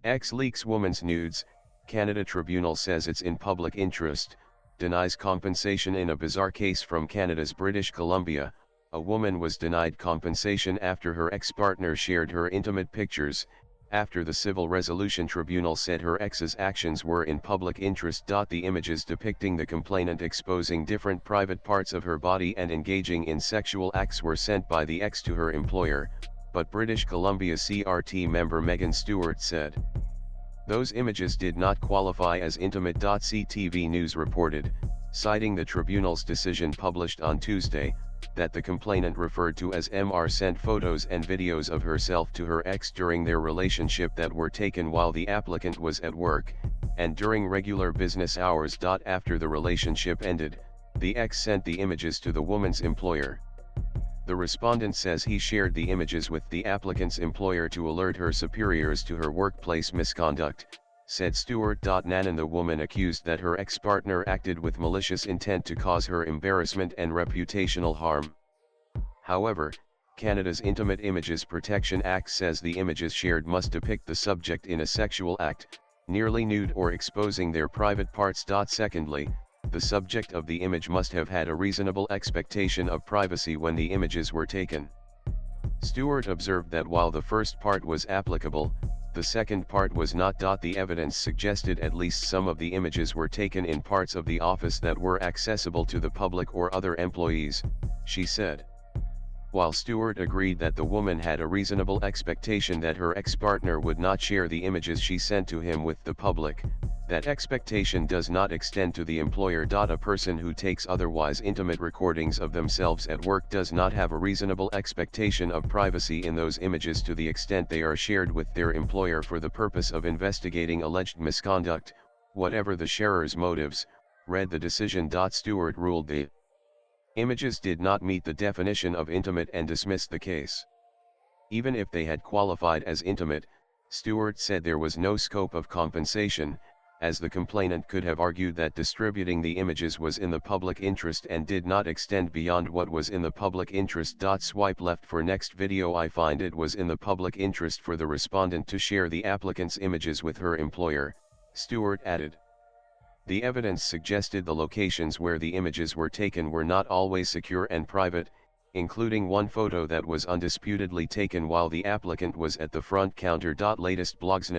X leaks woman's nudes, Canada Tribunal says it's in public interest, denies compensation. In a bizarre case from Canada's British Columbia, a woman was denied compensation after her ex-partner shared her intimate pictures, after the Civil Resolution Tribunal said her ex's actions were in public interest. The images depicting the complainant exposing different private parts of her body and engaging in sexual acts were sent by the ex to her employer, but British Columbia CRT member Megan Stewart said those images did not qualify as intimate. CTV News reported, citing the tribunal's decision published on Tuesday, that the complainant referred to as MR sent photos and videos of herself to her ex during their relationship that were taken while the applicant was at work, and during regular business hours. After the relationship ended, the ex sent the images to the woman's employer. The respondent says he shared the images with the applicant's employer to alert her superiors to her workplace misconduct, said Stewart. Nanan, the woman accused that her ex-partner acted with malicious intent to cause her embarrassment and reputational harm. However, Canada's Intimate Images Protection Act says the images shared must depict the subject in a sexual act, nearly nude or exposing their private parts. Secondly, the subject of the image must have had a reasonable expectation of privacy when the images were taken. Stewart observed that while the first part was applicable, the second part was not. The evidence suggested at least some of the images were taken in parts of the office that were accessible to the public or other employees, she said. While Stewart agreed that the woman had a reasonable expectation that her ex-partner would not share the images she sent to him with the public, that expectation does not extend to the employer. A person who takes otherwise intimate recordings of themselves at work does not have a reasonable expectation of privacy in those images to the extent they are shared with their employer for the purpose of investigating alleged misconduct, whatever the sharer's motives, read the decision. Stewart ruled the images did not meet the definition of intimate and dismissed the case. Even if they had qualified as intimate, Stewart said there was no scope of compensation, as the complainant could have argued that distributing the images was in the public interest and did not extend beyond what was in the public interest. Swipe left for next video. I find it was in the public interest for the respondent to share the applicant's images with her employer, Stewart added. The evidence suggested the locations where the images were taken were not always secure and private, including one photo that was undisputedly taken while the applicant was at the front counter. Latest blogs.